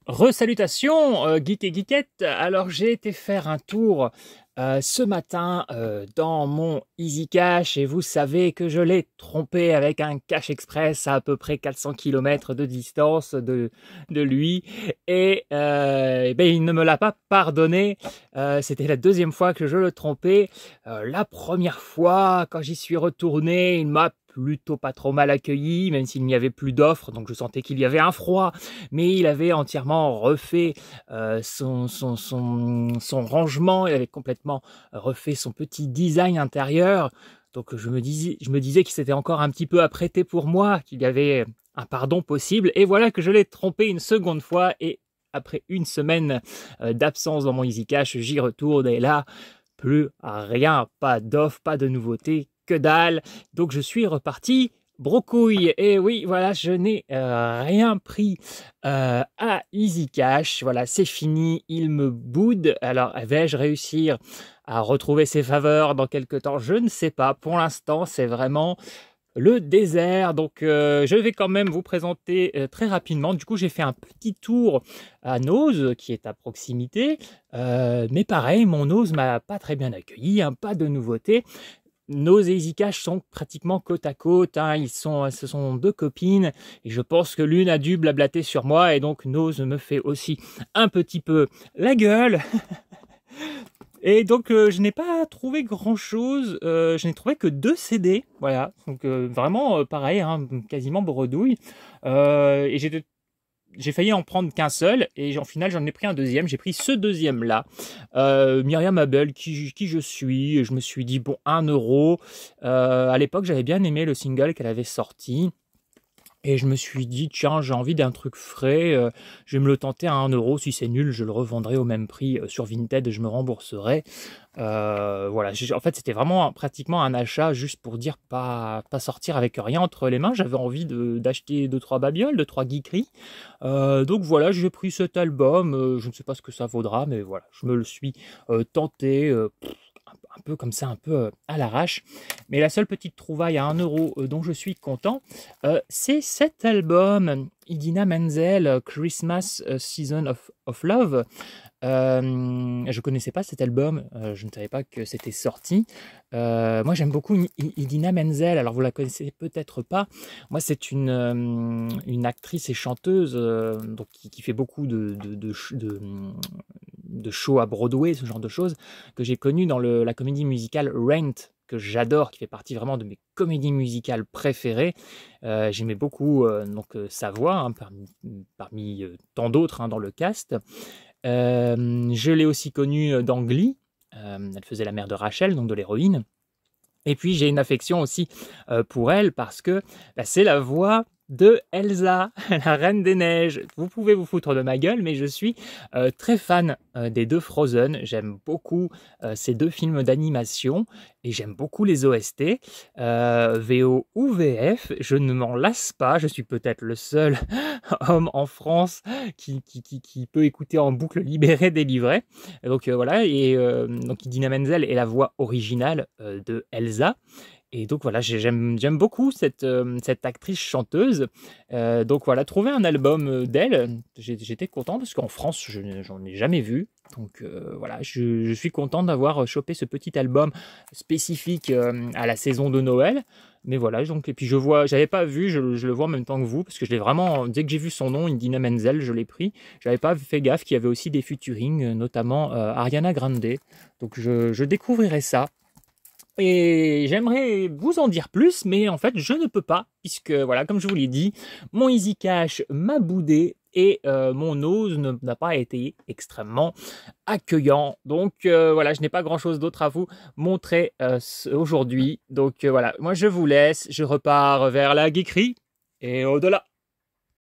Resalutations, geek et geekette. Alors j'ai été faire un tour ce matin dans mon Easy Cash et vous savez que je l'ai trompé avec un Cash Express à peu près 400 km de distance de lui et ben, il ne me l'a pas pardonné. C'était la deuxième fois que je le trompais. La première fois, quand j'y suis retourné, il m'a plutôt pas trop mal accueilli, même s'il n'y avait plus d'offres, donc je sentais qu'il y avait un froid, mais il avait entièrement refait son rangement, il avait complètement refait son petit design intérieur, donc je me disais qu'il s'était encore un petit peu apprêté pour moi, qu'il y avait un pardon possible, et voilà que je l'ai trompé une seconde fois, et après une semaine d'absence dans mon Easy Cash, j'y retourne, et là, plus rien, pas d'offre, pas de nouveauté, que dalle. Donc je suis reparti brocouille. Et oui, voilà, je n'ai rien pris à Easy Cash. Voilà, c'est fini, il me boude. Alors, vais-je réussir à retrouver ses faveurs dans quelques temps? Je ne sais pas. Pour l'instant, c'est vraiment le désert. Donc, je vais quand même vous présenter très rapidement. Du coup, j'ai fait un petit tour à Nose, qui est à proximité. Mais pareil, mon Nose m'a pas très bien accueilli, hein, pas de nouveautés. Nose et Easy Cash sont pratiquement côte à côte, hein. Ce sont deux copines et je pense que l'une a dû blablater sur moi et donc Nose me fait aussi un petit peu la gueule. Et donc je n'ai pas trouvé grand chose, je n'ai trouvé que 2 CD, voilà, donc vraiment pareil, hein, quasiment bredouille. Et j'ai failli en prendre qu'un seul et en final j'en ai pris un deuxième. J'ai pris ce deuxième là, Myriam Abel, qui je suis. Je me suis dit bon, 1 €. À l'époque j'avais bien aimé le single qu'elle avait sorti. Et je me suis dit, tiens, j'ai envie d'un truc frais, je vais me le tenter à 1 €. Si c'est nul, je le revendrai au même prix sur Vinted et je me rembourserai. Voilà, en fait, c'était vraiment pratiquement un achat juste pour dire pas sortir avec rien entre les mains. J'avais envie d'acheter 2-3 babioles, 2-3 geekeries. Donc voilà, j'ai pris cet album. Je ne sais pas ce que ça vaudra, mais voilà, je me le suis tenté. Un peu comme ça, un peu à l'arrache. Mais la seule petite trouvaille à 1 € dont je suis content, c'est cet album, Idina Menzel, Christmas Season of Love. Je connaissais pas cet album, je ne savais pas que c'était sorti. Moi j'aime beaucoup Idina Menzel, alors vous la connaissez peut-être pas. Moi c'est une actrice et chanteuse donc qui fait beaucoup de shows à Broadway, ce genre de choses, que j'ai connu dans la comédie musicale Rent, que j'adore, qui fait partie vraiment de mes comédies musicales préférées. J'aimais beaucoup sa voix, hein, parmi tant d'autres, hein, dans le cast. Je l'ai aussi connue dans Glee. Elle faisait la mère de Rachel, donc de l'héroïne. Et puis j'ai une affection aussi pour elle parce que c'est la voix de Elsa, la Reine des Neiges. Vous pouvez vous foutre de ma gueule, mais je suis très fan des 2 Frozen. J'aime beaucoup ces 2 films d'animation et j'aime beaucoup les OST, VO ou VF. Je ne m'en lasse pas. Je suis peut-être le seul homme en France qui peut écouter en boucle Libéré, Délivré. Donc voilà, et donc Idina Menzel est la voix originale de Elsa. Et donc voilà, j'aime beaucoup cette actrice chanteuse. Donc voilà, trouver un album d'elle, j'étais content parce qu'en France, j'en ai jamais vu. Donc voilà, je suis content d'avoir chopé ce petit album spécifique à la saison de Noël. Mais voilà, donc, et puis j'avais pas vu, je le vois en même temps que vous, parce que je l'ai vraiment, dès que j'ai vu son nom, Idina Menzel, je l'ai pris. J'avais pas fait gaffe qu'il y avait aussi des featuring, notamment Ariana Grande. Donc je découvrirai ça. Et j'aimerais vous en dire plus, mais en fait, je ne peux pas, puisque, voilà, comme je vous l'ai dit, mon Easy Cash m'a boudé et mon Nose n'a pas été extrêmement accueillant. Donc, voilà, je n'ai pas grand-chose d'autre à vous montrer aujourd'hui. Donc, voilà, moi, je vous laisse, je repars vers la geekerie et au-delà.